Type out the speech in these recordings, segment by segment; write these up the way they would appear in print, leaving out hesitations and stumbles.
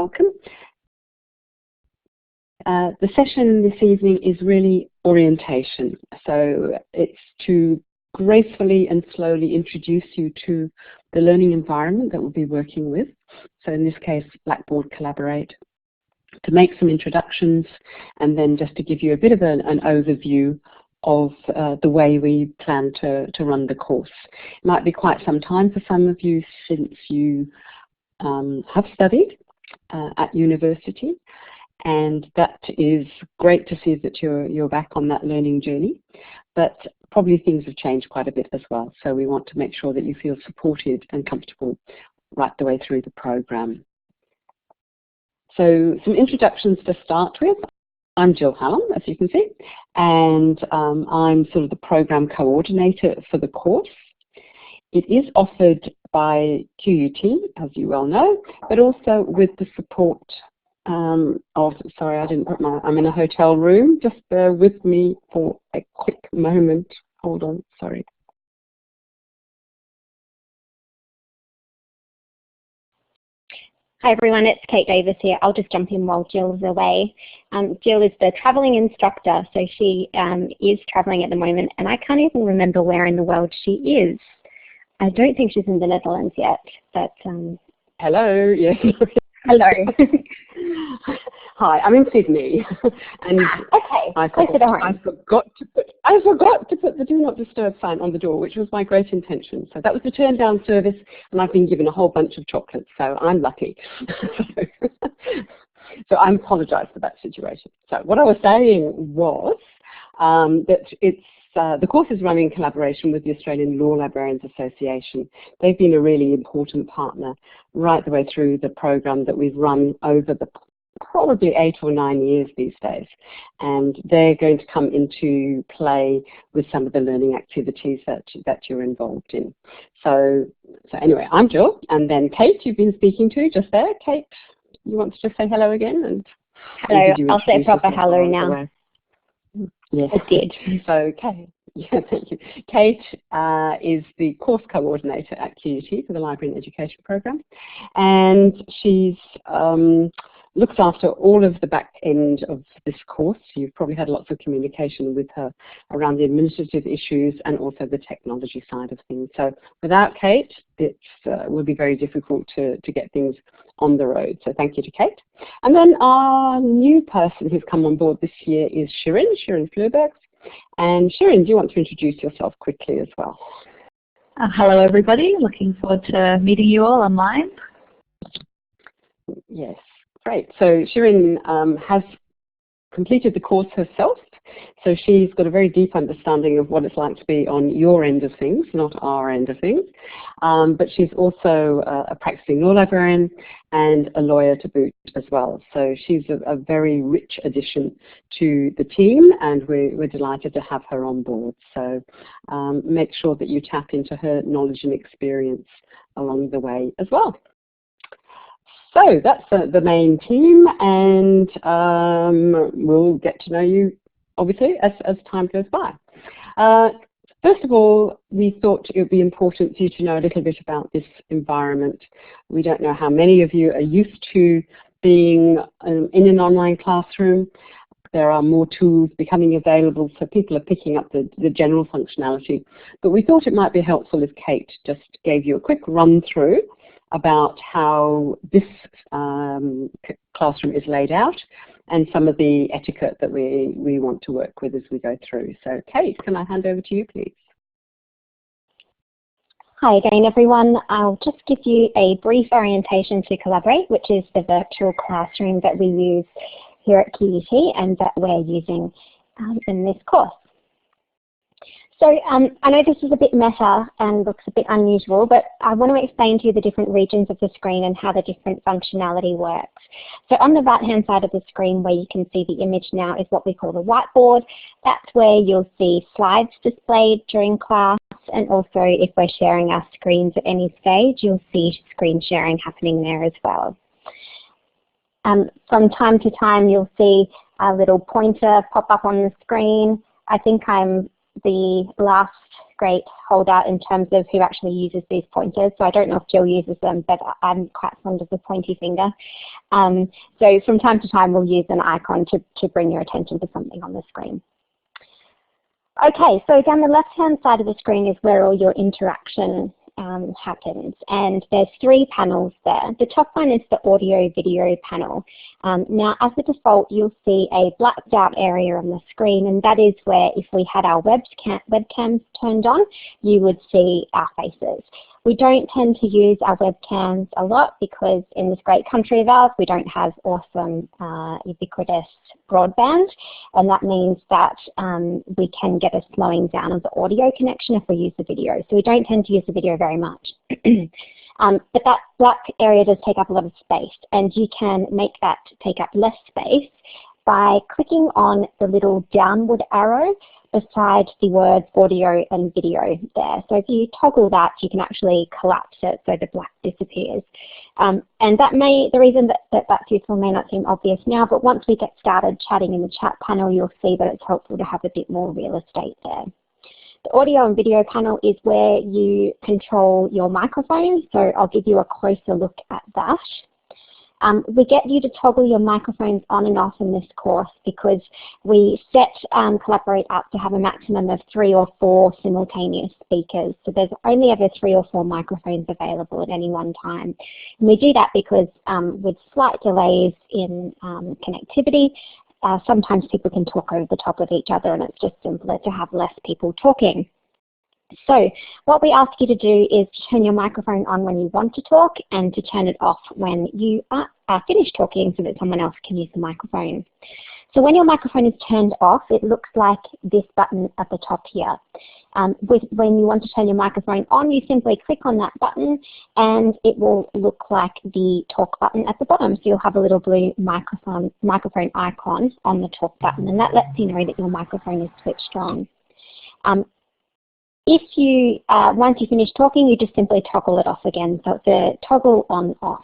welcome. The session this evening is really orientation. So it's to gracefully and slowly introduce you to the learning environment that we'll be working with. So in this case, Blackboard Collaborate, to make some introductions and then just to give you a bit of an overview of the way we plan to run the course. It might be quite some time for some of you since you have studied at university, and that is great to see that you're back on that learning journey, but probably things have changed quite a bit as well, so we want to make sure that you feel supported and comfortable right the way through the program. So some introductions to start with. I'm Jill Hallam, as you can see, and I'm sort of the program coordinator for the course. It is offered by QUT, as you well know, but also with the support of, sorry, I'm in a hotel room. Just bear with me for a quick moment. Hold on, sorry. Hi everyone, it's Kate Davis here. I'll just jump in while Jill's away. Jill is the travelling instructor, so she is travelling at the moment, and I can't even remember where in the world she is. I don't think she's in the Netherlands yet, but... Hello, yes. Hello. Hi, I'm in Sydney, and okay. I forgot to put the Do Not Disturb sign on the door, which was my great intention. So that was the turn down service, and I've been given a whole bunch of chocolates, so I'm lucky. So I apologise for that situation. So what I was saying was that the course is running in collaboration with the Australian Law Librarians Association. They've been a really important partner right the way through the program that we've run over the probably 8 or 9 years these days. And they're going to come into play with some of the learning activities that you're involved in. So anyway, I'm Jill, and then Kate, you've been speaking to just there. Kate, you want to just say hello again? And hello, I'll say proper hello now. Yes, I did. So, Kate, yeah, thank you. Kate is the course coordinator at QUT for the Library and Education Program, and she's looks after all of the back end of this course. You've probably had lots of communication with her around the administrative issues and also the technology side of things. So without Kate, it will be very difficult to get things on the road. So thank you to Kate. And then our new person who's come on board this year is Shirin Flubergs. And Shirin, do you want to introduce yourself quickly as well? Hello everybody, looking forward to meeting you all online. Yes. Great. So Shirin has completed the course herself, so she's got a very deep understanding of what it's like to be on your end of things, not our end of things. But she's also a practicing law librarian and a lawyer to boot as well. So she's a very rich addition to the team, and we're delighted to have her on board. So make sure that you tap into her knowledge and experience along the way as well. So that's the main team, and we'll get to know you, obviously, as time goes by. First of all, we thought it would be important for you to know a little bit about this environment. We don't know how many of you are used to being in an online classroom. There are more tools becoming available, so people are picking up the general functionality. But we thought it might be helpful if Kate just gave you a quick run through about how this classroom is laid out and some of the etiquette that we want to work with as we go through. So Kate, can I hand over to you, please? Hi again, everyone. I'll just give you a brief orientation to Collaborate, which is the virtual classroom that we use here at QUT and that we're using in this course. So I know this is a bit meta and looks a bit unusual, but I want to explain to you the different regions of the screen and how the different functionality works. So on the right-hand side of the screen where you can see the image now is what we call the whiteboard. That's where you'll see slides displayed during class, and also if we're sharing our screens at any stage, you'll see screen sharing happening there as well. From time to time, you'll see a little pointer pop up on the screen. I think I'm the last great holdout in terms of who actually uses these pointers. So I don't know if Jill uses them, but I'm quite fond of the pointy finger. So from time to time we'll use an icon to bring your attention to something on the screen. Okay, so down the left-hand side of the screen is where all your interaction happens, and there's 3 panels there. The top one is the audio-video panel. Now, as a default, you'll see a blacked out area on the screen, and that is where, if we had our webcams turned on, you would see our faces. We don't tend to use our webcams a lot because in this great country of ours, we don't have awesome ubiquitous broadband, and that means that we can get a slowing down of the audio connection if we use the video. So we don't tend to use the video very much. But that black area does take up a lot of space, and you can make that take up less space by clicking on the little downward arrow beside the words audio and video there. So if you toggle that, you can actually collapse it so the black disappears. And the reason that's useful may not seem obvious now, but once we get started chatting in the chat panel, you'll see that it's helpful to have a bit more real estate there. The audio and video panel is where you control your microphone, so I'll give you a closer look at that. We get you to toggle your microphones on and off in this course because we set Collaborate up to have a maximum of 3 or 4 simultaneous speakers. So there's only ever 3 or 4 microphones available at any one time. And we do that because with slight delays in connectivity, sometimes people can talk over the top of each other, and it's just simpler to have less people talking. So what we ask you to do is turn your microphone on when you want to talk and to turn it off when you are finished talking so that someone else can use the microphone. So when your microphone is turned off, it looks like this button at the top here. When you want to turn your microphone on, you simply click on that button and it will look like the talk button at the bottom. So you'll have a little blue microphone icon on the talk button, and that lets you know that your microphone is switched on. If you, once you finish talking, you just simply toggle it off again. So it's a toggle on off.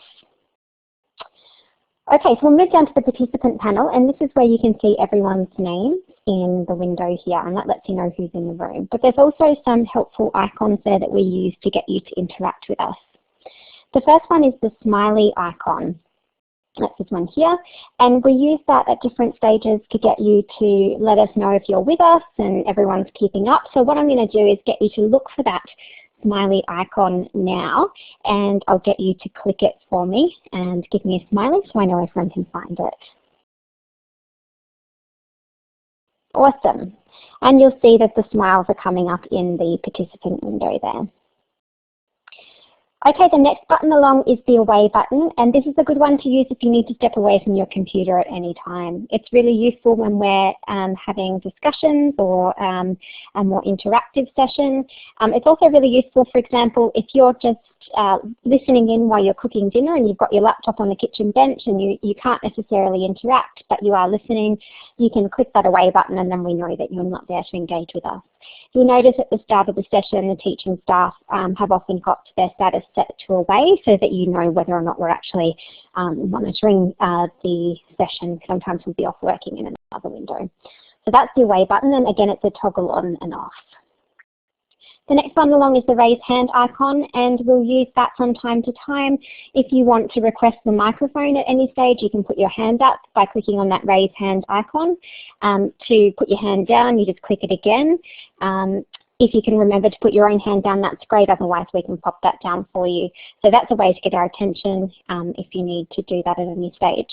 Okay, so we'll move down to the participant panel, and this is where you can see everyone's name in the window here, and that lets you know who's in the room. But there's also some helpful icons there that we use to get you to interact with us. The first one is the smiley icon. That's this one here, and we use that at different stages to get you to let us know if you're with us and everyone's keeping up. So what I'm going to do is get you to look for that smiley icon now, and I'll get you to click it for me and give me a smiley so I know everyone can find it. Awesome. And you'll see that the smiles are coming up in the participant window there. Okay, the next button along is the away button, and this is a good one to use if you need to step away from your computer at any time. It's really useful when we're having discussions or a more interactive session. It's also really useful, for example, if you're just listening in while you're cooking dinner and you've got your laptop on the kitchen bench and you can't necessarily interact, but you are listening, you can click that away button and then we know that you're not there to engage with us. You'll notice at the start of the session, the teaching staff have often got their status set to away so that you know whether or not we're actually monitoring the session. Sometimes we'll be off working in another window. So that's the away button, and again, it's a toggle on and off. The next one along is the raise hand icon, and we'll use that from time to time. If you want to request the microphone at any stage, you can put your hand up by clicking on that raise hand icon. To put your hand down, you just click it again. If you can remember to put your own hand down, that's great, otherwise we can pop that down for you. So that's a way to get our attention if you need to do that at any stage.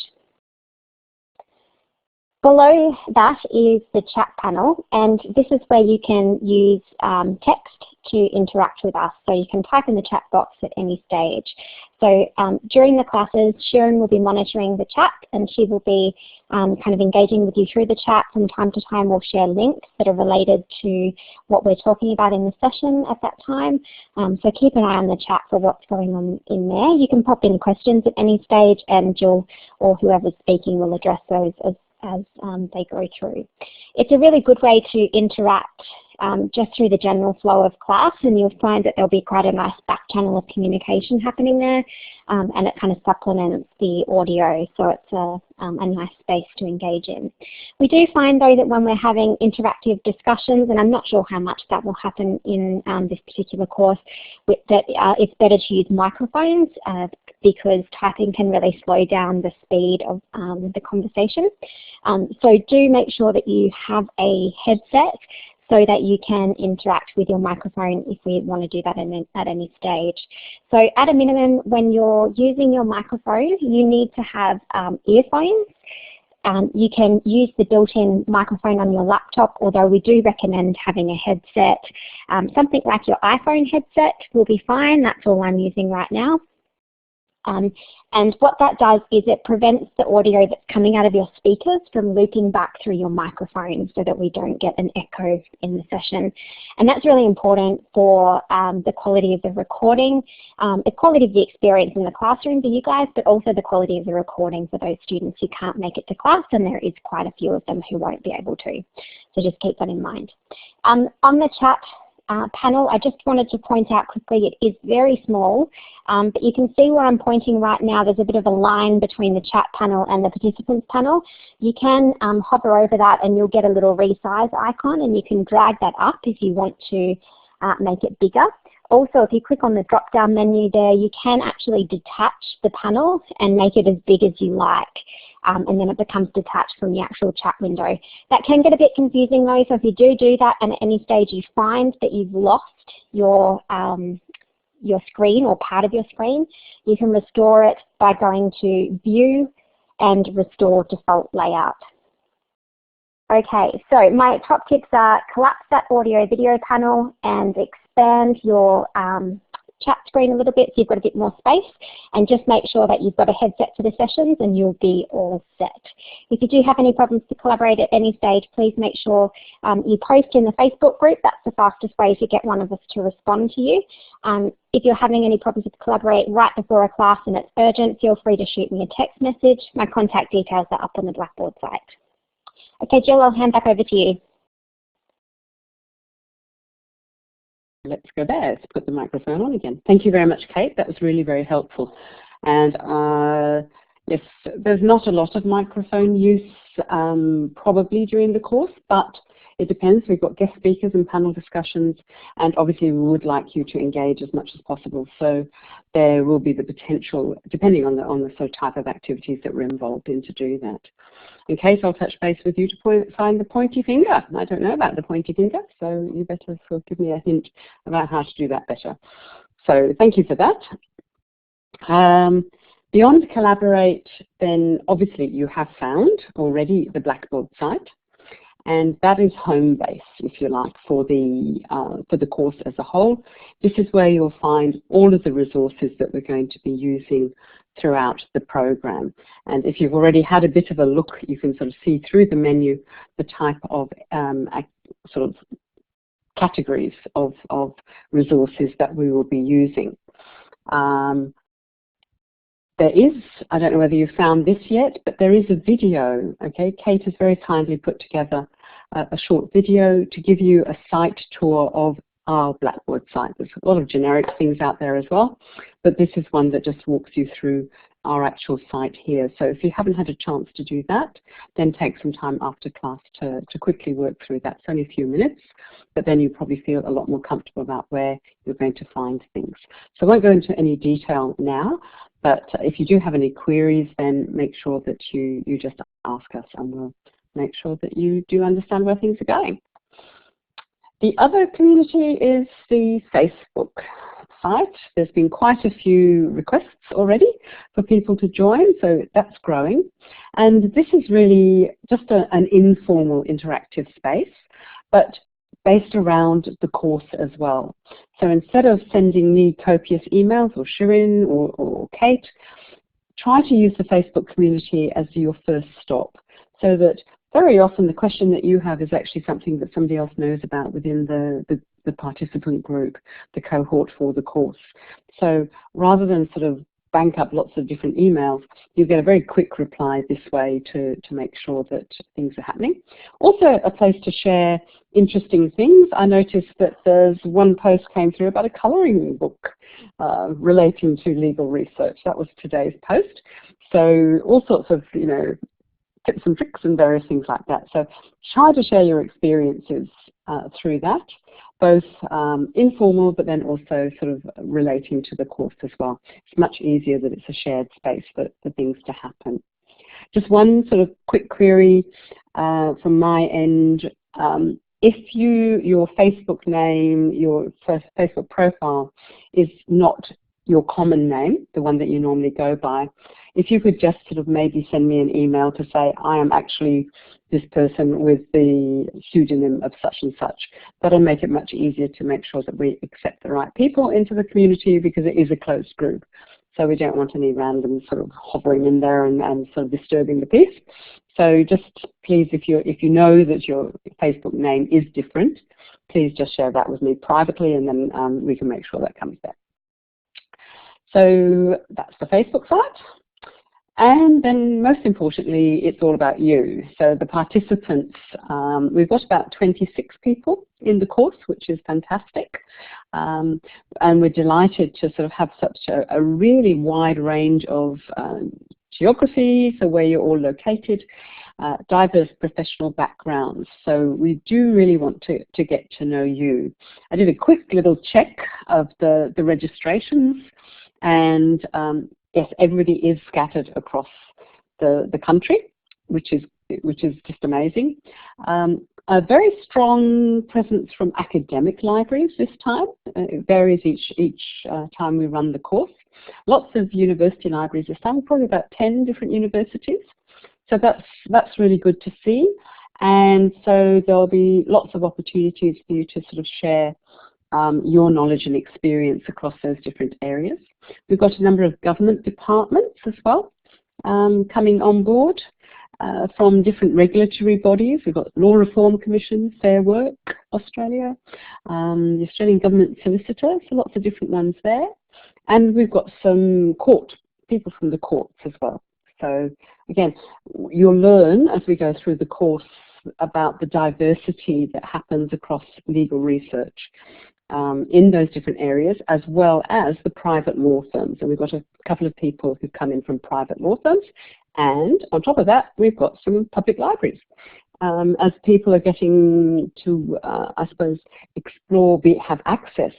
Below that is the chat panel, and this is where you can use text to interact with us. So you can type in the chat box at any stage. So during the classes, Sharon will be monitoring the chat, and she will be kind of engaging with you through the chat. From time to time, we'll share links that are related to what we're talking about in the session at that time. So keep an eye on the chat for what's going on in there. You can pop in questions at any stage, and Jill or whoever's speaking will address those as they go through. It's a really good way to interact just through the general flow of class, and you'll find that there'll be quite a nice back channel of communication happening there, and it kind of supplements the audio, so it's a nice space to engage in. We do find though that when we're having interactive discussions, and I'm not sure how much that will happen in this particular course, that it's better to use microphones because typing can really slow down the speed of the conversation. So do make sure that you have a headset so that you can interact with your microphone if we want to do that at any stage. So at a minimum, when you're using your microphone, you need to have earphones. You can use the built-in microphone on your laptop, although we do recommend having a headset. Something like your iPhone headset will be fine. That's all I'm using right now. And what that does is it prevents the audio that's coming out of your speakers from looping back through your microphone so that we don't get an echo in the session. And that's really important for the quality of the recording, the quality of the experience in the classroom for you guys, but also the quality of the recording for those students who can't make it to class, and there is quite a few of them who won't be able to. So just keep that in mind. On the chat panel, I just wanted to point out quickly, it is very small, but you can see where I'm pointing right now. There's a bit of a line between the chat panel and the participants panel. You can hover over that and you'll get a little resize icon, and you can drag that up if you want to make it bigger. Also, if you click on the drop-down menu there, you can actually detach the panel and make it as big as you like. And then it becomes detached from the actual chat window. That can get a bit confusing though, so if you do that and at any stage you find that you've lost your screen or part of your screen, you can restore it by going to View and Restore Default Layout. Okay, so my top tips are collapse that audio video panel and expand your chat screen a little bit so you've got a bit more space, and just make sure that you've got a headset for the sessions and you'll be all set. If you do have any problems to collaborate at any stage, please make sure you post in the Facebook group. That's the fastest way to get one of us to respond to you. If you're having any problems to collaborate right before a class and it's urgent, feel free to shoot me a text message. My contact details are up on the Blackboard site. Okay, Jill, I'll hand back over to you. Let's go there. Let's put the microphone on again. Thank you very much, Kate. That was really very helpful. And yes, there's not a lot of microphone use probably during the course, but it depends. We've got guest speakers and panel discussions, and obviously we would like you to engage as much as possible. So there will be the potential, depending on the sort of type of activities that we're involved in, to do that. In case, I'll touch base with you to find the pointy finger. I don't know about the pointy finger, so you better sort of give me a hint about how to do that better. So thank you for that. Beyond Collaborate, then obviously you have found already the Blackboard site, and that is home base, if you like, for the course as a whole. This is where you'll find all of the resources that we're going to be using throughout the program. And if you've already had a bit of a look, you can sort of see through the menu the type of sort of categories of resources that we will be using. There is, I don't know whether you've found this yet, but there is a video, okay? Kate has very kindly put together a short video to give you a site tour of our Blackboard site. There's a lot of generic things out there as well, but this is one that just walks you through our actual site here. So if you haven't had a chance to do that, then take some time after class to quickly work through that. It's only a few minutes, but then you probably feel a lot more comfortable about where you're going to find things. So I won't go into any detail now, but if you do have any queries, then make sure that you just ask us, and we'll make sure that you do understand where things are going. The other community is the Facebook site. There's been quite a few requests already for people to join, so that's growing. And this is really just an informal interactive space, but based around the course as well. So instead of sending me copious emails, or Shirin or Kate, try to use the Facebook community as your first stop, so that very often the question that you have is actually something that somebody else knows about within the participant group, the cohort for the course. So rather than sort of bank up lots of different emails, you get a very quick reply this way to make sure that things are happening. Also a place to share interesting things. I noticed that there's one post came through about a colouring book relating to legal research. That was today's post. So all sorts of, you know, tips and tricks and various things like that. So try to share your experiences through that, both informal but then also sort of relating to the course as well. It's much easier that it's a shared space for things to happen. Just one sort of quick query from my end. If your Facebook name, your Facebook profile is not your common name, the one that you normally go by, if you could just sort of maybe send me an email to say, I am actually this person with the pseudonym of such and such. That'll make it much easier to make sure that we accept the right people into the community, because it is a closed group. So we don't want any random sort of hovering in there and sort of disturbing the peace. So just please, if you know that your Facebook name is different, please just share that with me privately, and then we can make sure that comes back. So that's the Facebook site. And then most importantly, it's all about you. So the participants, we've got about 26 people in the course, which is fantastic. And we're delighted to sort of have such a really wide range of geography, so where you're all located, diverse professional backgrounds. So we do really want to get to know you. I did a quick little check of the registrations, and yes, everybody is scattered across the country, which is just amazing. A very strong presence from academic libraries this time. It varies each time we run the course. Lots of university libraries this time, probably about 10 different universities. So that's really good to see. And so there'll be lots of opportunities for you to sort of share your knowledge and experience across those different areas. We've got a number of government departments as well coming on board from different regulatory bodies. We've got Law Reform Commission, Fair Work Australia, the Australian Government Solicitor, so lots of different ones there. And we've got some people from the courts as well. So again, you'll learn as we go through the course about the diversity that happens across legal research in those different areas, as well as the private law firms. And we've got a couple of people who've come in from private law firms. And on top of that, we've got some public libraries. As people are getting to, I suppose, explore, have access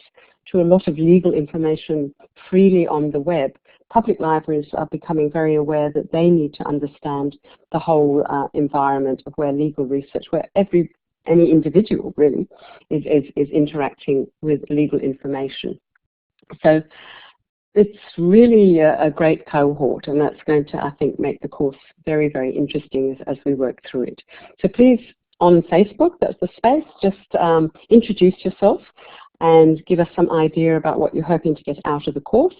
to a lot of legal information freely on the web, public libraries are becoming very aware that they need to understand the whole environment of where legal research, where any individual really is interacting with legal information. So it's really a great cohort, and that's going to, I think, make the course very, very interesting as we work through it. So please, on Facebook, that's the space, just introduce yourself and give us some idea about what you're hoping to get out of the course,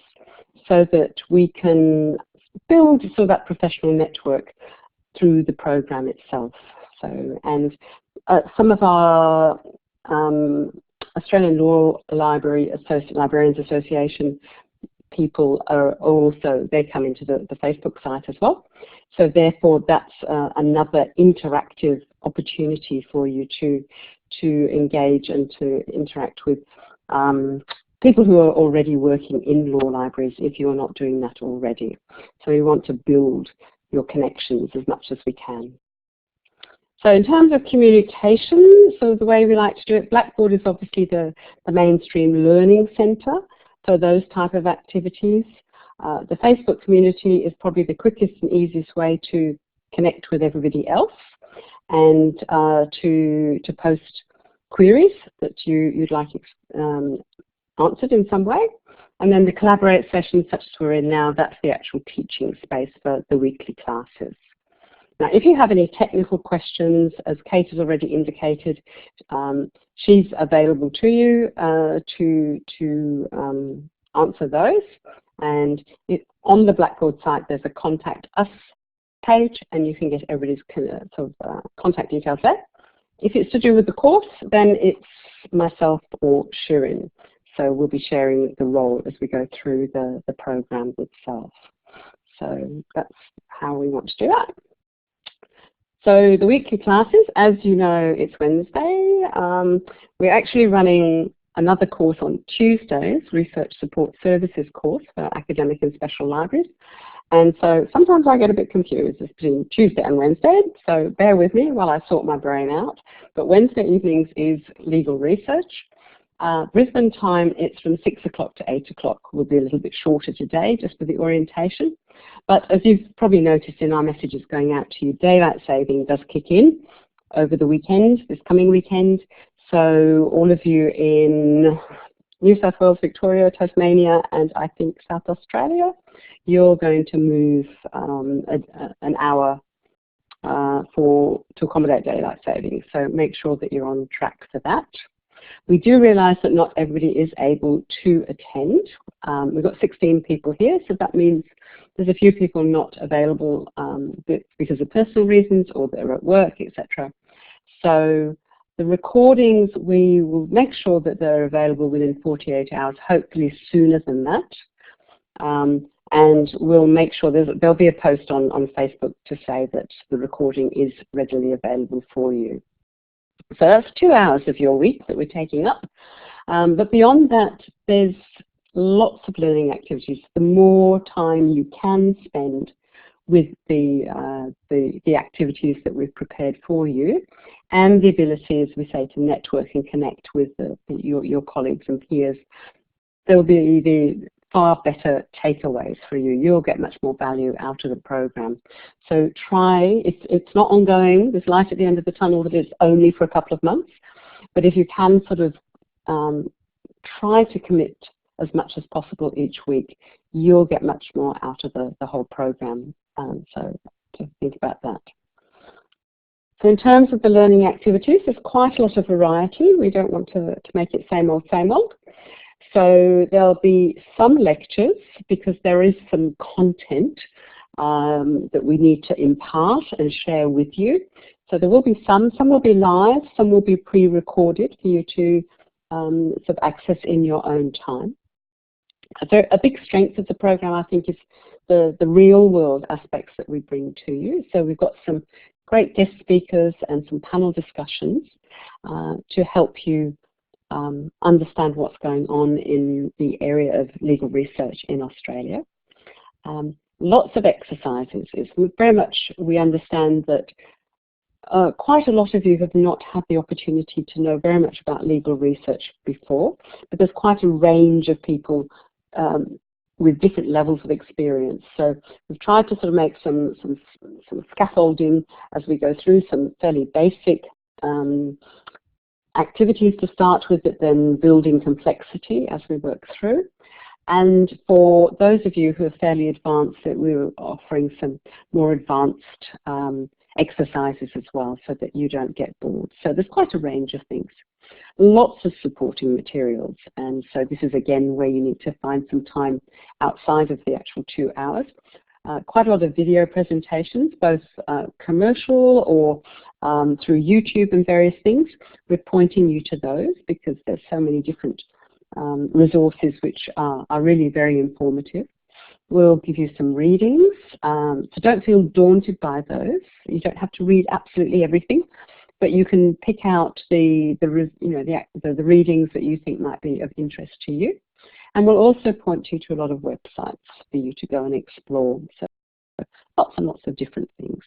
so that we can build sort of that professional network through the program itself. So, and some of our Australian Law Librarians Association people are also, they come into the Facebook site as well. So therefore that's another interactive opportunity for you to engage and to interact with people who are already working in law libraries, if you're not doing that already. So we want to build your connections as much as we can. So in terms of communication, so the way we like to do it, Blackboard is obviously the mainstream learning centre for those type of activities. The Facebook community is probably the quickest and easiest way to connect with everybody else and to post queries that you'd like answered in some way. And then the Collaborate sessions, such as we're in now, that's the actual teaching space for the weekly classes. Now, if you have any technical questions, as Kate has already indicated, she's available to you to answer those. And on the Blackboard site, there's a Contact Us page, and you can get everybody's contact details there. If it's to do with the course, then it's myself or Shirin. So we'll be sharing the role as we go through the program itself. So that's how we want to do that. So the weekly classes, as you know, it's Wednesday. We're actually running another course on Tuesdays, Research Support Services course for academic and special libraries. And so sometimes I get a bit confused between Tuesday and Wednesday, so bear with me while I sort my brain out. But Wednesday evenings is legal research. Brisbane time, it's from 6 o'clock to 8 o'clock. We'll be a little bit shorter today just for the orientation. But as you've probably noticed in our messages going out to you, daylight saving does kick in over the weekend, this coming weekend. So all of you in New South Wales, Victoria, Tasmania, and I think South Australia, you're going to move an hour to accommodate daylight saving. So make sure that you're on track for that. We do realise that not everybody is able to attend. We've got 16 people here, so that means there's a few people not available because of personal reasons or they're at work, etc. So the recordings, we will make sure that they're available within 48 hours, hopefully sooner than that. And we'll make sure there'll be a post on Facebook to say that the recording is readily available for you. So that's 2 hours of your week that we're taking up. But beyond that, there's lots of learning activities. The more time you can spend with the activities that we've prepared for you, and the ability, as we say, to network and connect with your colleagues and peers, there'll be the far better takeaways for you. You'll get much more value out of the program. So try, it's not ongoing, there's light at the end of the tunnel that is only for a couple of months, but if you can sort of try to commit as much as possible each week, you'll get much more out of the whole program. So to think about that. So in terms of the learning activities, there's quite a lot of variety. We don't want to make it same old, same old. So there'll be some lectures because there is some content that we need to impart and share with you. So there will be some will be live, some will be pre-recorded for you to sort of access in your own time. A big strength of the program, I think, is the real world aspects that we bring to you. So we've got some great guest speakers and some panel discussions to help you understand what's going on in the area of legal research in Australia. Lots of exercises. We understand that quite a lot of you have not had the opportunity to know very much about legal research before, but there's quite a range of people with different levels of experience. So we've tried to sort of make some scaffolding as we go through, some fairly basic activities to start with, but then building complexity as we work through. And for those of you who are fairly advanced, that we're offering some more advanced exercises as well, so that you don't get bored. So there's quite a range of things. Lots of supporting materials, and so this is again where you need to find some time outside of the actual 2 hours. Quite a lot of video presentations, both commercial or through YouTube and various things. We're pointing you to those because there's so many different resources which are really very informative. We'll give you some readings, so don't feel daunted by those. You don't have to read absolutely everything, but you can pick out the readings that you think might be of interest to you. And we'll also point you to a lot of websites for you to go and explore. So lots and lots of different things.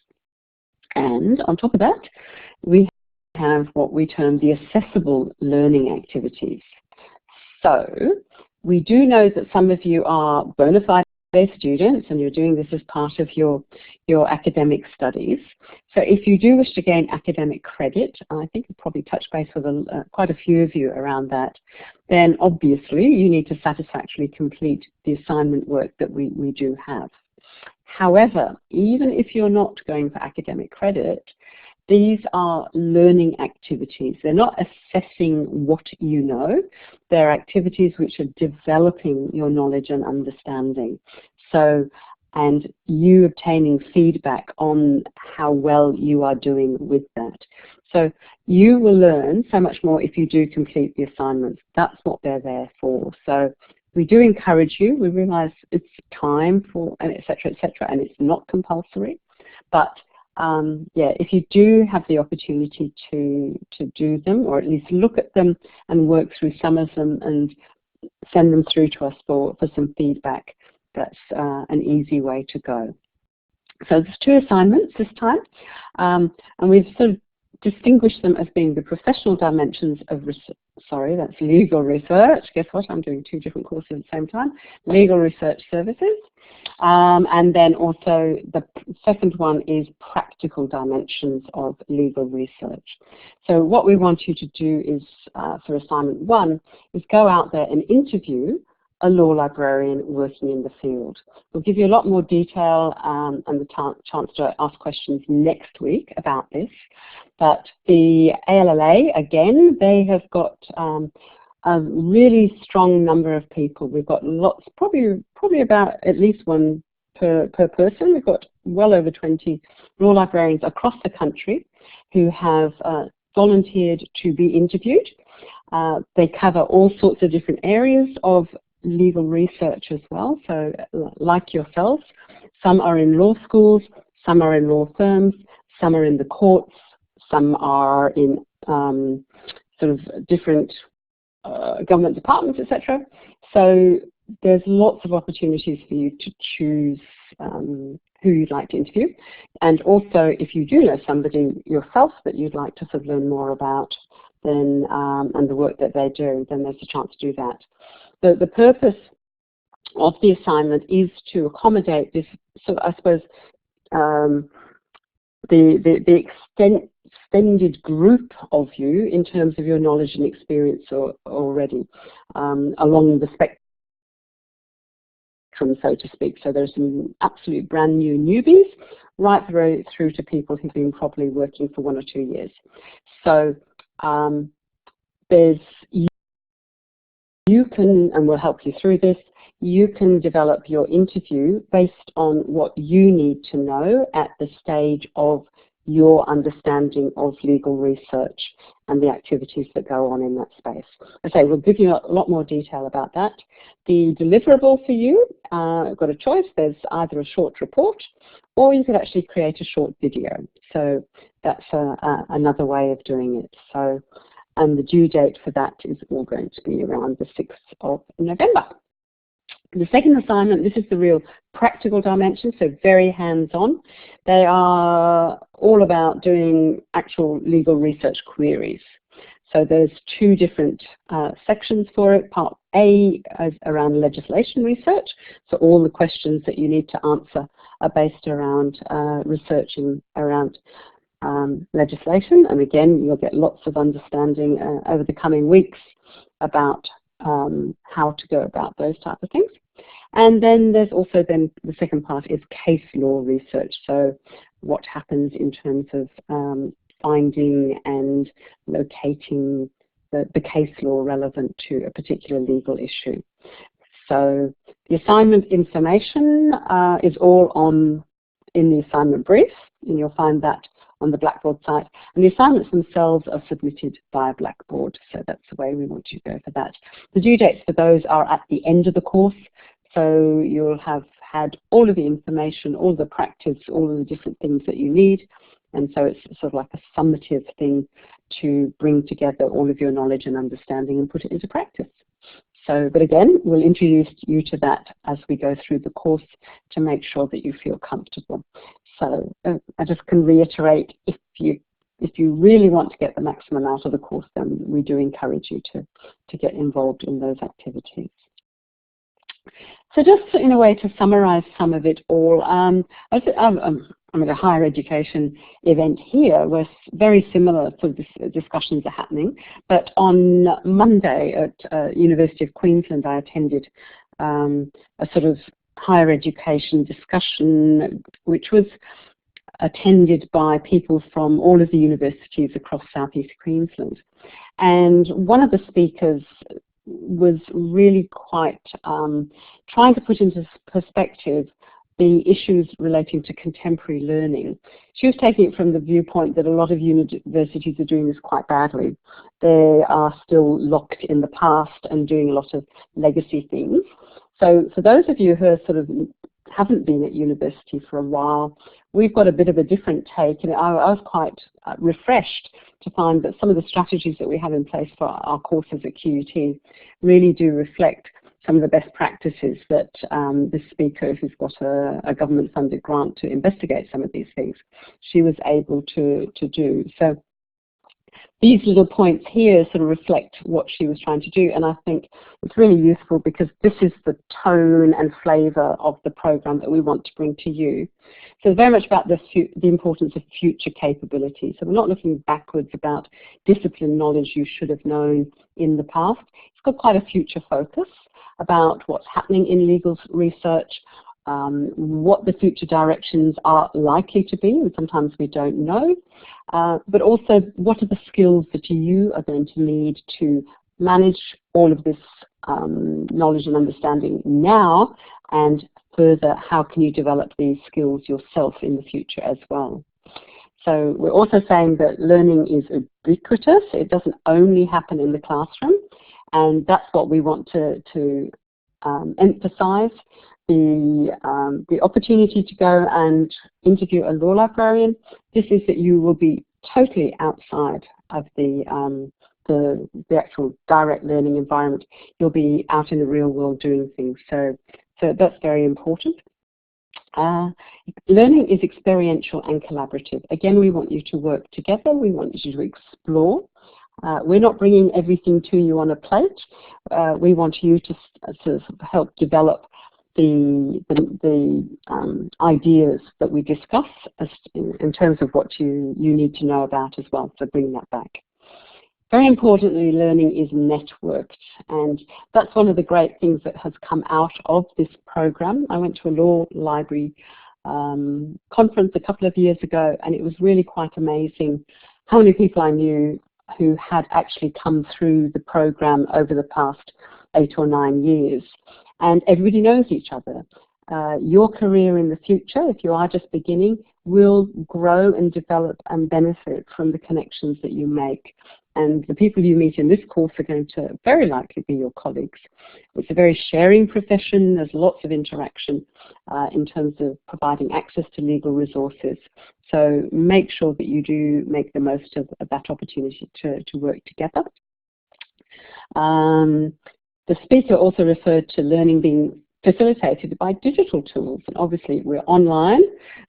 And on top of that, we have what we term the accessible learning activities. So we do know that some of you are bona fide students and you're doing this as part of your academic studies. So if you do wish to gain academic credit, I think I'll probably touch base with quite a few of you around that, then obviously you need to satisfactorily complete the assignment work that we do have. However, even if you're not going for academic credit, these are learning activities. They're not assessing what you know. They're activities which are developing your knowledge and understanding. So and you obtaining feedback on how well you are doing with that. So you will learn so much more if you do complete the assignments. That's what they're there for. So we do encourage you. We realize it's time for, and et cetera, and it's not compulsory. But yeah, if you do have the opportunity to do them, or at least look at them and work through some of them and send them through to us for some feedback, that's an easy way to go. So there's 2 assignments this time, and we've sort of distinguished them as being the professional dimensions of that's legal research. Guess what? I'm doing 2 different courses at the same time. Legal research services. And then also the second one is practical dimensions of legal research. So what we want you to do is, for assignment 1, is go out there and interview a law librarian working in the field. We'll give you a lot more detail and the chance to ask questions next week about this. But the ALLA, again, they have got a really strong number of people. We've got lots, probably about at least 1 per person. We've got well over 20 law librarians across the country who have volunteered to be interviewed. They cover all sorts of different areas of legal research as well. So like yourselves, some are in law schools, some are in law firms, some are in the courts, some are in sort of different government departments, etc. So there's lots of opportunities for you to choose who you'd like to interview. And also, if you do know somebody yourself that you'd like to sort of learn more about, then and the work that they do, then there's a chance to do that. The purpose of the assignment is to accommodate this sort of, I suppose, the extended group of you in terms of your knowledge and experience already along the spectrum, so to speak. So there's some absolute brand new newbies right through to people who've been probably working for 1 or 2 years. So you can, and we'll help you through this, you can develop your interview based on what you need to know at the stage of your understanding of legal research and the activities that go on in that space. Okay, we'll give you a lot more detail about that. The deliverable for you, I've got a choice. There's either a short report or you could actually create a short video. So that's another way of doing it. So, and the due date for that is all going to be around the 6th of November. The second assignment, this is the real practical dimension, so very hands-on. They are all about doing actual legal research queries. So there's 2 different sections for it. Part A is around legislation research. So all the questions that you need to answer are based around researching around legislation. And again, you'll get lots of understanding over the coming weeks about how to go about those type of things. And then there's also then the second part is case law research. So what happens in terms of finding and locating the case law relevant to a particular legal issue. So the assignment information is all in the assignment brief, and you'll find that on the Blackboard site. And the assignments themselves are submitted via Blackboard, so that's the way we want you to go for that. The due dates for those are at the end of the course, so you'll have had all of the information, all the practice, all of the different things that you need, and so it's sort of like a summative thing to bring together all of your knowledge and understanding and put it into practice. So, but again, we'll introduce you to that as we go through the course to make sure that you feel comfortable. So I just can reiterate, if you really want to get the maximum out of the course, then we do encourage you to get involved in those activities. So just in a way to summarize some of it all, I'm at a higher education event here where very similar sort of discussions are happening, but on Monday at University of Queensland I attended a sort of higher education discussion which was attended by people from all of the universities across southeast Queensland. And one of the speakers was really quite trying to put into perspective the issues relating to contemporary learning. She was taking it from the viewpoint that a lot of universities are doing this quite badly. They are still locked in the past and doing a lot of legacy things. So for those of you who are sort of haven't been at university for a while, we've got a bit of a different take, and I was quite refreshed to find that some of the strategies that we have in place for our courses at QUT really do reflect some of the best practices that this speaker, who's got a government-funded grant to investigate some of these things, she was able to do. So these little points here sort of reflect what she was trying to do, and I think it's really useful because this is the tone and flavour of the program that we want to bring to you. So it's very much about the importance of future capability. So we're not looking backwards about discipline knowledge you should have known in the past. It's got quite a future focus about what's happening in legal research, what the future directions are likely to be, and sometimes we don't know, but also what are the skills that you are going to need to manage all of this knowledge and understanding now, and further, how can you develop these skills yourself in the future as well. So we're also saying that learning is ubiquitous. It doesn't only happen in the classroom, and that's what we want to emphasize. The opportunity to go and interview a law librarian, this is that you will be totally outside of the actual direct learning environment. You'll be out in the real world doing things, so that's very important. Learning is experiential and collaborative. Again, we want you to work together. We want you to explore. We're not bringing everything to you on a plate. We want you to sort of help develop the ideas that we discuss in terms of what you need to know about as well, so bring that back. Very importantly, learning is networked, and that's one of the great things that has come out of this program. I went to a law library conference a couple of years ago, and it was really quite amazing how many people I knew who had actually come through the program over the past 8 or 9 years. And everybody knows each other. Your career in the future, if you are just beginning, will grow and develop and benefit from the connections that you make. And the people you meet in this course are going to very likely be your colleagues. It's a very sharing profession. There's lots of interaction in terms of providing access to legal resources. So make sure that you do make the most of that opportunity to work together. The speaker also referred to learning being facilitated by digital tools, and obviously we're online.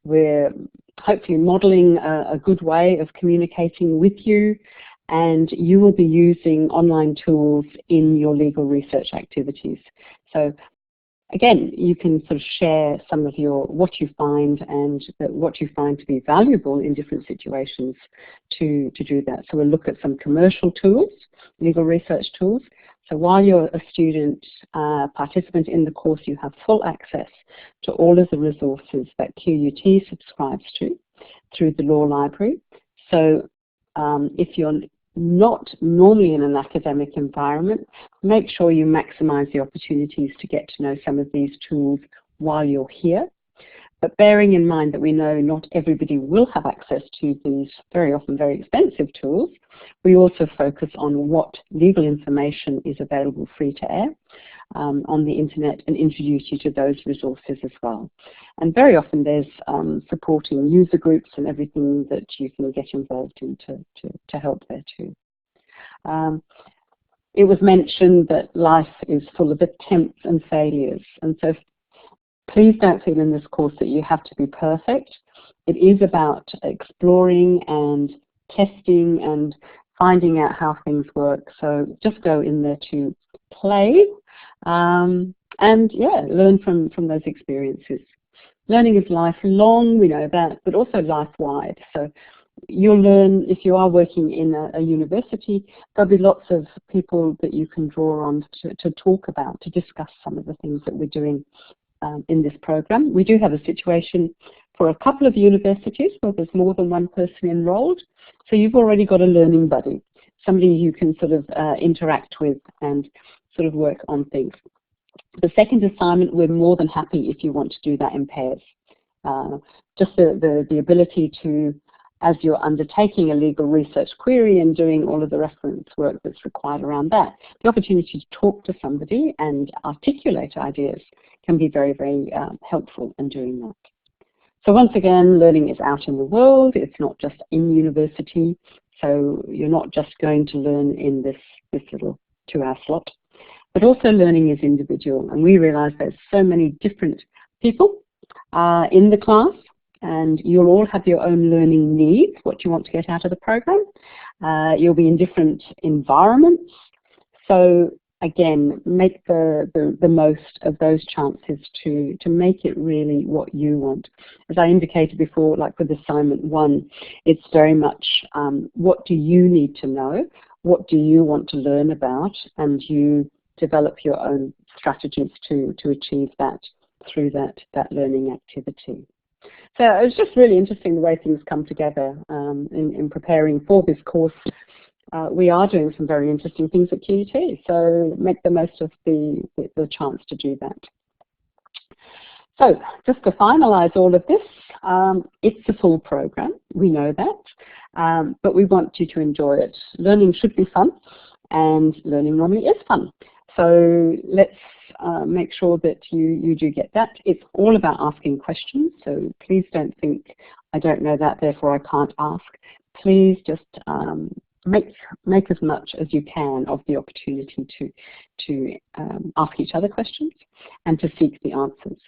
We're hopefully modelling a good way of communicating with you, and you will be using online tools in your legal research activities. So again, you can sort of share some of what you find and what you find to be valuable in different situations to do that. So we'll look at some commercial tools, legal research tools. So while you're a student participant in the course, you have full access to all of the resources that QUT subscribes to through the law library. So if you're not normally in an academic environment, make sure you maximize the opportunities to get to know some of these tools while you're here. But bearing in mind that we know not everybody will have access to these very often very expensive tools, we also focus on what legal information is available free to air on the internet and introduce you to those resources as well. And very often there's supporting user groups and everything that you can get involved in to help there too. It was mentioned that life is full of attempts and failures, and so please don't feel in this course that you have to be perfect. It is about exploring and testing and finding out how things work. So just go in there to play and yeah, learn from those experiences. Learning is lifelong, we know that, but also life-wide. So you'll learn, if you are working in a university, there'll be lots of people that you can draw on to talk about, to discuss some of the things that we're doing in this program. We do have a situation for a couple of universities where there's more than one person enrolled. So you've already got a learning buddy, somebody you can sort of interact with and sort of work on things. The second assignment, we're more than happy if you want to do that in pairs. Just the ability to, as you're undertaking a legal research query and doing all of the reference work that's required around that, the opportunity to talk to somebody and articulate ideas can be very, very helpful in doing that. So once again, learning is out in the world. It's not just in university. So you're not just going to learn in this little 2-hour slot, but also learning is individual. And we realize there's so many different people in the class, and you'll all have your own learning needs, what you want to get out of the program. You'll be in different environments. So again, make the most of those chances to make it really what you want. As I indicated before, like with assignment 1, it's very much what do you need to know, what do you want to learn about, and you develop your own strategies to achieve that through that learning activity. So it was just really interesting the way things come together in preparing for this course. We are doing some very interesting things at QUT, so make the most of the chance to do that. So just to finalise all of this, it's a full program, we know that, but we want you to enjoy it. Learning should be fun, and learning normally is fun. So let's make sure that you do get that. It's all about asking questions, so please don't think, I don't know that, therefore I can't ask. Please just make as much as you can of the opportunity to ask each other questions and to seek the answers.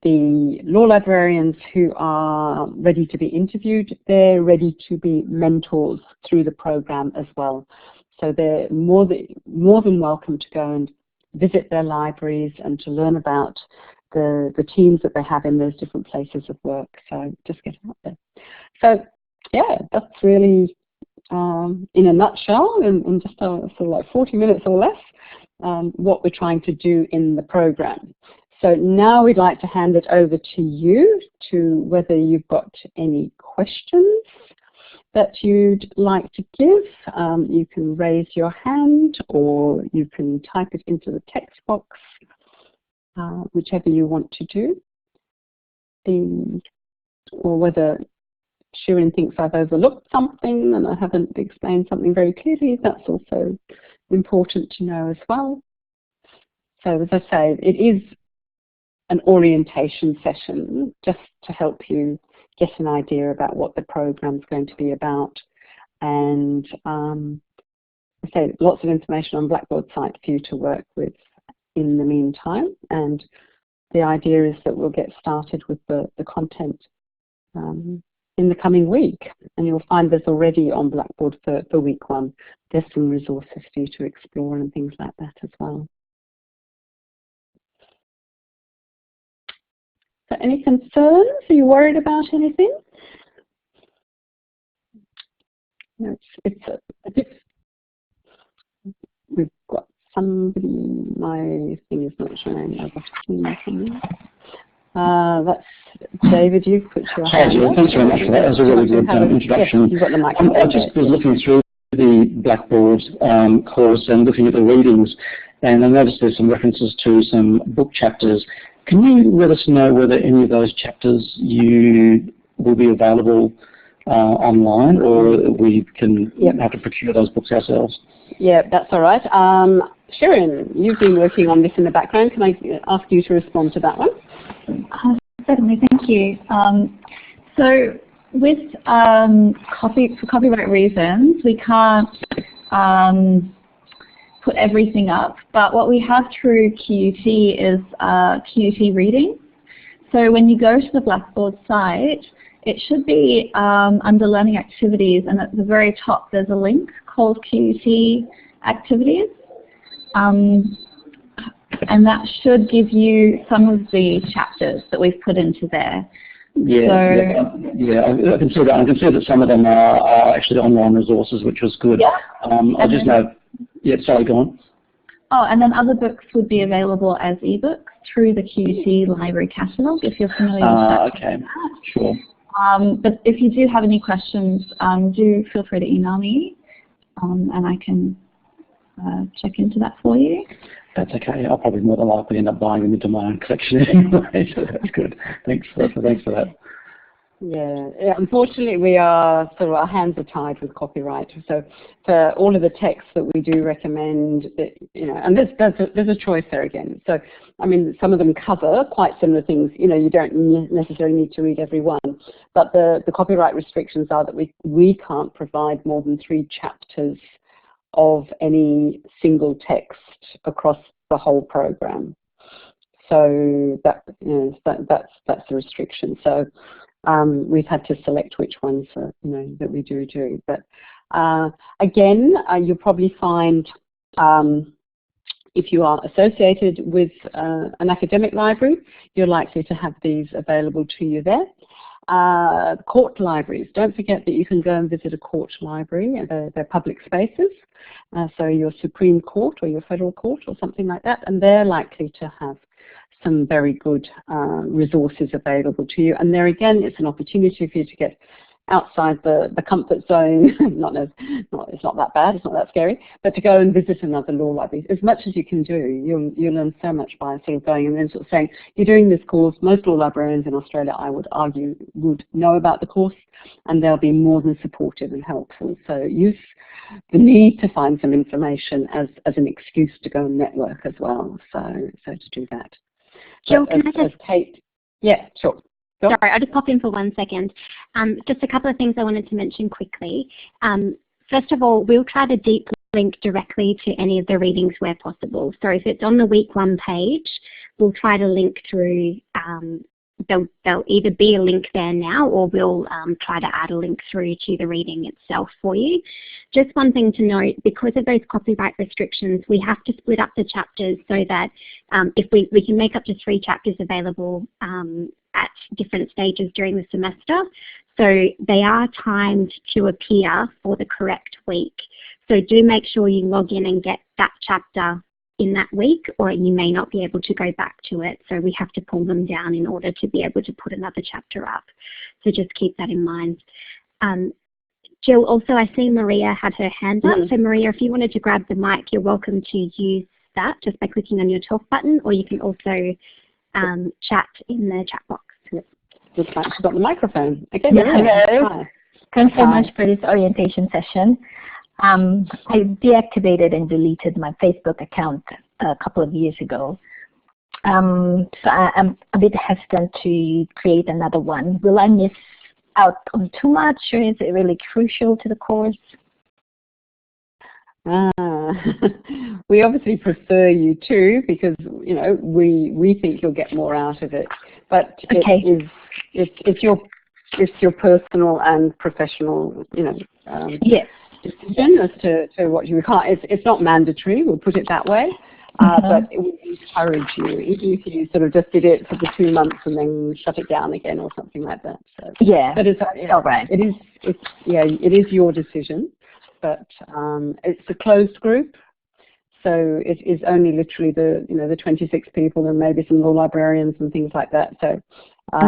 The law librarians who are ready to be interviewed, they're ready to be mentors through the program as well. So they're more than welcome to go and visit their libraries and to learn about the teams that they have in those different places of work. So just get out there. So yeah, that's really in a nutshell, in just sort of like 40 minutes or less, what we're trying to do in the program. So now we'd like to hand it over to you to whether you've got any questions that you'd like to give. You can raise your hand or you can type it into the text box, whichever you want to do. Or whether Shirin thinks I've overlooked something and I haven't explained something very clearly, that's also important to know as well. So as I say, it is an orientation session just to help you get an idea about what the program's going to be about. And I say lots of information on Blackboard site for you to work with in the meantime. And the idea is that we'll get started with the content in the coming week, and you'll find there's already on Blackboard for week 1, there's some resources for you to explore and things like that as well. So any concerns? Are you worried about anything? It's a bit, we've got somebody, my thing is not showing, I've got something. That's David, you've put your hand up. Thanks very much for that. That was a really good introduction. Yes, you've got the microphone. I just was looking through the Blackboard course and looking at the readings, and I noticed there's some references to some book chapters. Can you let us know whether any of those chapters will be available online, or we can have to procure those books ourselves? Yeah, that's all right. Shirin, you've been working on this in the background. Can I ask you to respond to that one? Certainly, thank you. So with for copyright reasons, we can't put everything up, but what we have through QUT is QUT reading. So when you go to the Blackboard site, it should be under Learning Activities, and at the very top there's a link called QUT Activities. And that should give you some of the chapters that we've put into there. Yeah, I can see that. I can see that some of them are actually online resources, which was good. Yeah. I just know. Yeah, sorry, go on. Oh, and then other books would be available as ebooks through the QUT Library Catalogue, if you're familiar with that. Okay, sure. But if you do have any questions, do feel free to email me, and I can check into that for you. That's okay. I'll probably more than likely end up buying them into my own collection anyway, so that's good. Thanks for that. Yeah, unfortunately we are sort of, our hands are tied with copyright. So for all of the texts that we do recommend, that, you know, and there's a choice there again. So I mean, some of them cover quite similar things. You know, you don't necessarily need to read every one, but the copyright restrictions are that we can't provide more than 3 chapters of any single text across the whole program. So that, you know, that's the restriction. So we've had to select which ones that we do. But again, you'll probably find if you are associated with an academic library, you're likely to have these available to you there. Court libraries, don't forget that you can go and visit a court library. They're public spaces, so your Supreme Court or your Federal Court or something like that, and they're likely to have some very good resources available to you. And there again, it's an opportunity for you to get outside the comfort zone. It's not that bad, it's not that scary, but to go and visit another law library. As much as you can do, you'll learn so much by sort of going and then sort of saying, you're doing this course. Most law librarians in Australia, I would argue, would know about the course, and they'll be more than supportive and helpful. So use the need to find some information as an excuse to go and network as well. So to do that. Jill, can I just... Kate, yeah, sure. Sorry, I'll just pop in for 1 second. Just a couple of things I wanted to mention quickly. First of all, we'll try to deep link directly to any of the readings where possible. So if it's on the week 1 page, we'll try to link through, there'll either be a link there now, or we'll try to add a link through to the reading itself for you. Just one thing to note, because of those copyright restrictions, we have to split up the chapters so that if we can make up to 3 chapters available at different stages during the semester. So they are timed to appear for the correct week. So do make sure you log in and get that chapter in that week, or you may not be able to go back to it. So we have to pull them down in order to be able to put another chapter up. So just keep that in mind. Jill, also I see Maria had her hand up. So Maria, if you wanted to grab the mic, you're welcome to use that just by clicking on your talk button, or you can also chat in the chat box. Looks like she's got the microphone. Okay, hello. Hi. Thanks so much for this orientation session. I deactivated and deleted my Facebook account a couple of years ago. So I'm a bit hesitant to create another one. Will I miss out on too much, or is it really crucial to the course? We obviously prefer you to, because you know we think you'll get more out of it. But Okay. it's your personal and professional, Yes. decision as to what you can't. It's not mandatory. We'll put it that way. But it would encourage you, even if you sort of just did it for the 2 months and then shut it down again or something like that. So, Yeah. but it's all right. It is your decision. But it's a closed group, so it is only literally the 26 people and maybe some law librarians and things like that. So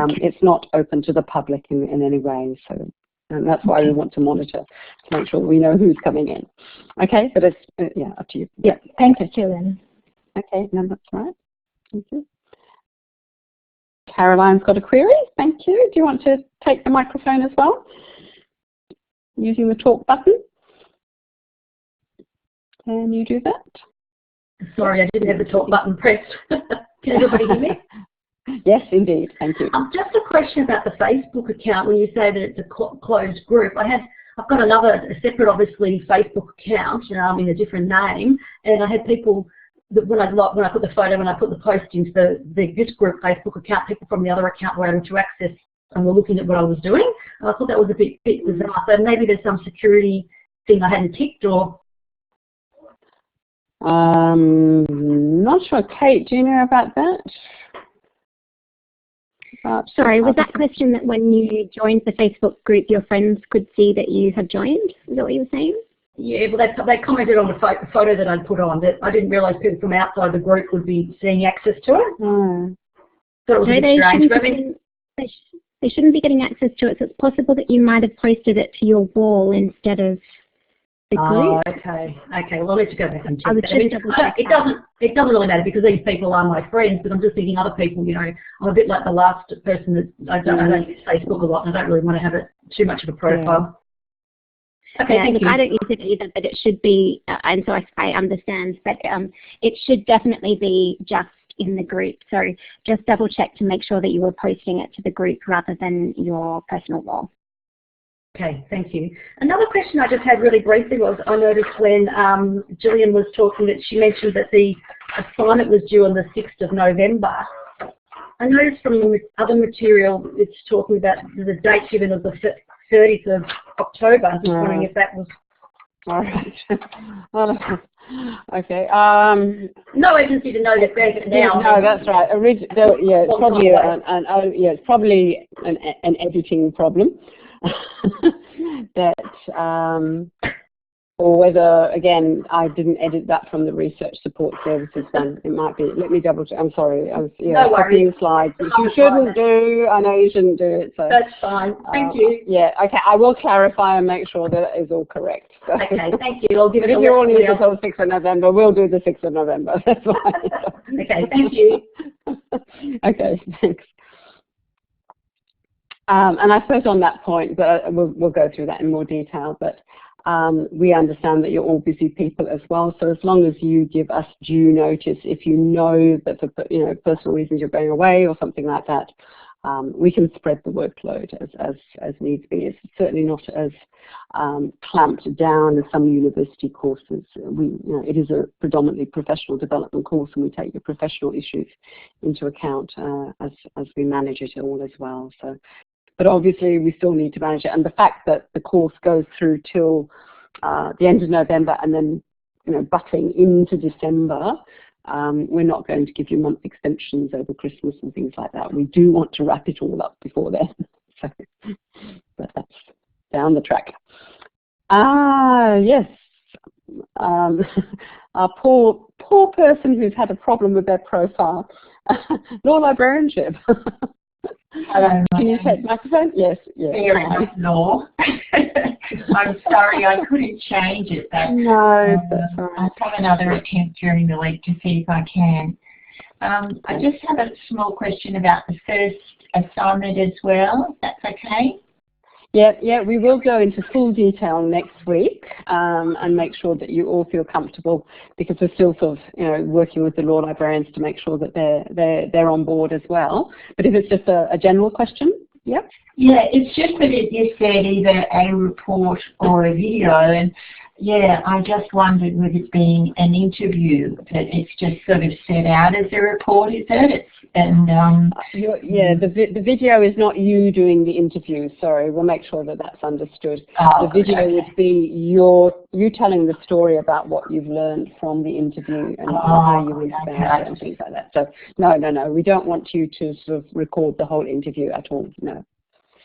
it's not open to the public in any way. So and that's why we want to monitor to make sure we know who's coming in. Okay, but it's up to you. Yeah. Thanks, Julian. Okay, no, that's right. Thank you. Caroline's got a query. Thank you. Do you want to take the microphone as well, using the talk button? Can you do that? Sorry, I didn't have the talk button pressed. Can everybody hear me? Yes, indeed. Thank you. Just a question about the Facebook account. When you say that it's a closed group, I've got a separate, obviously, Facebook account in a different name, and I had people that when I put the photo, when I put the post into this group Facebook account, people from the other account were able to access and were looking at what I was doing. And I thought that was a bit bizarre. So maybe there's some security thing I hadn't ticked, or. Not sure. Kate, do you know about that? Sorry, was that question that when you joined the Facebook group, your friends could see that you had joined? Is that what you were saying? Yeah, well, they commented on the photo that I'd put on. That I didn't realise people from outside the group would be seeing access to it. So it was a bit strange. They shouldn't be getting access to it. So it's possible that you might have posted it to your wall instead of the group. Oh, okay. Okay. Well, let's go back and check that. I mean, check it doesn't really matter because these people are my friends, but I'm just thinking other people, you know, I'm a bit like the last person that I don't use Facebook a lot and I don't really want to have it too much of a profile. Yeah. Okay, thank you. I don't use it either, but it should be, and so I understand, but it should definitely be just in the group. So just double check to make sure that you were posting it to the group rather than your personal wall. Okay, thank you. Another question I just had really briefly was, I noticed when Gillian was talking that she mentioned that the assignment was due on the 6th of November. I noticed from the other material it's talking about the date given of the 30th of October. I'm just wondering if that was... All right. Okay. No urgency to know that now. No, that's right. Yeah, it's probably an editing problem. That or whether, again, I didn't edit that from the research support services then. It might be. Let me double check. I'm sorry. I was copying slides, which you shouldn't do. I know you shouldn't do it. So that's fine. Thank you. Yeah. Okay. I will clarify and make sure that is all correct. So. Okay. Thank you. I'll give it. If you all need it until the 6th of November, we'll do the 6th of November. That's fine. Okay. Thank you. Okay. Thanks. And I suppose on that point, but we'll go through that in more detail, but we understand that you're all busy people as well, so as long as you give us due notice, if you know that for personal reasons you're going away or something like that, we can spread the workload as needs be. It's certainly not as clamped down as some university courses. It is a predominantly professional development course, and we take your professional issues into account as we manage it all as well. So. But obviously we still need to manage it, and the fact that the course goes through till the end of November and then butting into December, we're not going to give you month extensions over Christmas and things like that. We do want to wrap it all up before then. So, but that's down the track. Yes, our poor person who's had a problem with their profile. Law librarianship. Hello, can you take the microphone? Yes. Fair enough, Law. I'm sorry I couldn't change it. But, no, that's all right. I'll have another attempt during the week to see if I can. I just have a small question about the first assignment as well, if that's okay. Yeah, we will go into full detail next week and make sure that you all feel comfortable, because we're still sort of working with the law librarians to make sure that they're on board as well. But if it's just a general question, yep. Yeah, it's just that you said either a report or a video, and yeah, I just wondered with it being an interview that it's just sort of set out as a report, is it? The video is not you doing the interview. Sorry, we'll make sure that that's understood. The video would be you telling the story about what you've learned from the interview and how you went about it and things like that. So no, we don't want you to sort of record the whole interview at all. No.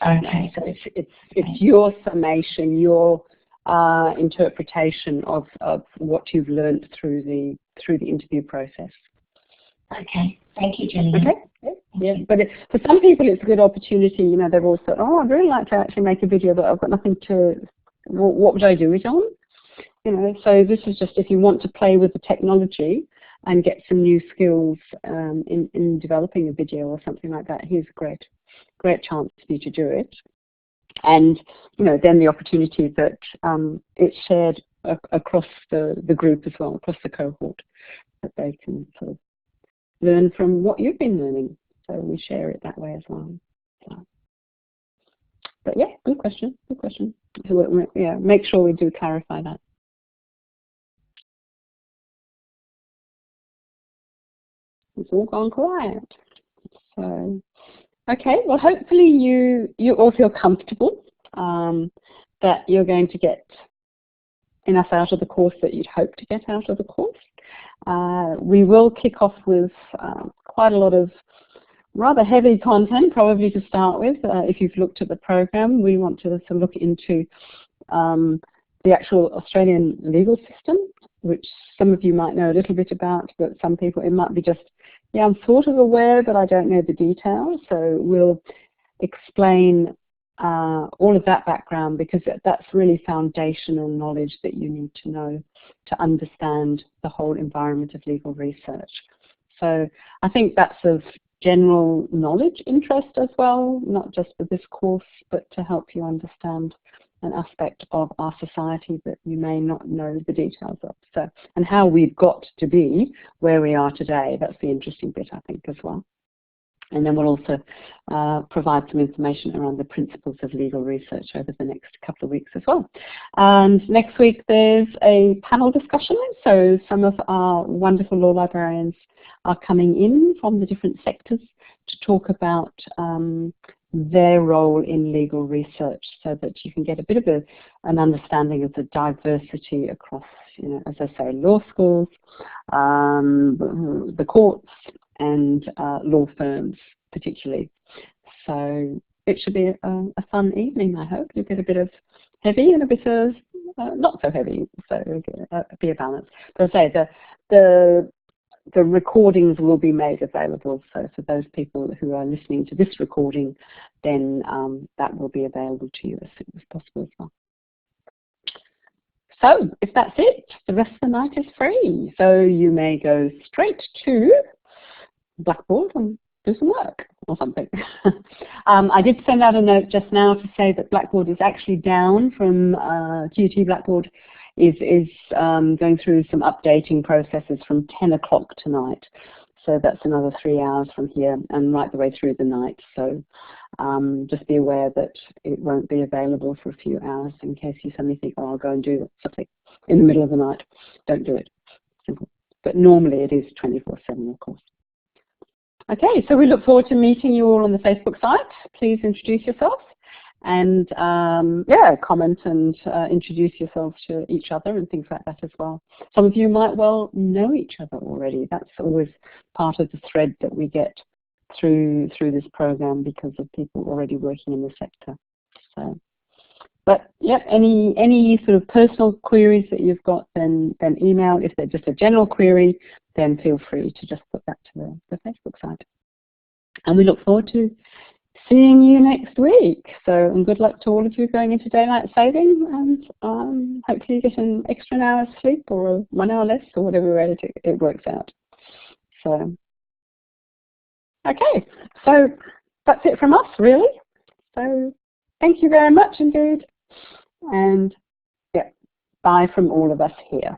Okay. So it's your summation, your interpretation of what you've learned through the interview process. Okay, thank you, Gillian. Okay. Yeah, but for some people it's a good opportunity. They've all said, I'd really like to actually make a video, but I've got nothing to. What would I do it on? So this is just if you want to play with the technology and get some new skills in developing a video or something like that. Here's a great chance for you to do it. And then the opportunity that it's shared across the group as well, across the cohort, that they can sort of learn from what you've been learning. So we share it that way as well. So. But yeah, good question. So, yeah, make sure we do clarify that. It's all gone quiet. So. Okay, well hopefully you all feel comfortable that you're going to get enough out of the course that you'd hope to get out of the course. We will kick off with quite a lot of rather heavy content probably to start with. If you've looked at the program, we want to look into the actual Australian legal system, which some of you might know a little bit about, but some people it might be just, yeah, I'm sort of aware, but I don't know the details. So we'll explain all of that background, because that's really foundational knowledge that you need to know to understand the whole environment of legal research. So I think that's of general knowledge interest as well, not just for this course, but to help you understand an aspect of our society that you may not know the details of. So, and how we've got to be where we are today. That's the interesting bit, I think, as well. And then we'll also provide some information around the principles of legal research over the next couple of weeks as well. And next week there's a panel discussion. So some of our wonderful law librarians are coming in from the different sectors to talk about their role in legal research, so that you can get a bit of an understanding of the diversity across, you know, as I say, law schools, the courts, and law firms particularly. So it should be a fun evening, I hope. You'll get a bit of heavy and a bit of not so heavy, so it'll be a balance. But I say the recordings will be made available, so for those people who are listening to this recording, then that will be available to you as soon as possible as well. So if that's it, the rest of the night is free. So you may go straight to Blackboard and do some work or something. I did send out a note just now to say that Blackboard is actually down from QUT Blackboard is going through some updating processes from 10 o'clock tonight. So that's another 3 hours from here and right the way through the night. So just be aware that it won't be available for a few hours in case you suddenly think, oh, I'll go and do something in the middle of the night. Don't do it. Simple. But normally it is 24/7, of course. Okay, so we look forward to meeting you all on the Facebook site. Please introduce yourselves and yeah, comment and introduce yourselves to each other and things like that as well. Some of you might well know each other already. That's always part of the thread that we get through this program because of people already working in the sector. So, but yeah, any sort of personal queries that you've got, then email. If they're just a general query, then feel free to just put that to the Facebook site. And we look forward to seeing you next week. So, and good luck to all of you going into daylight saving, and hopefully you get an extra hour's sleep or 1 hour less or whatever way it works out. So, okay, so that's it from us really. So thank you very much indeed. And yeah, bye from all of us here.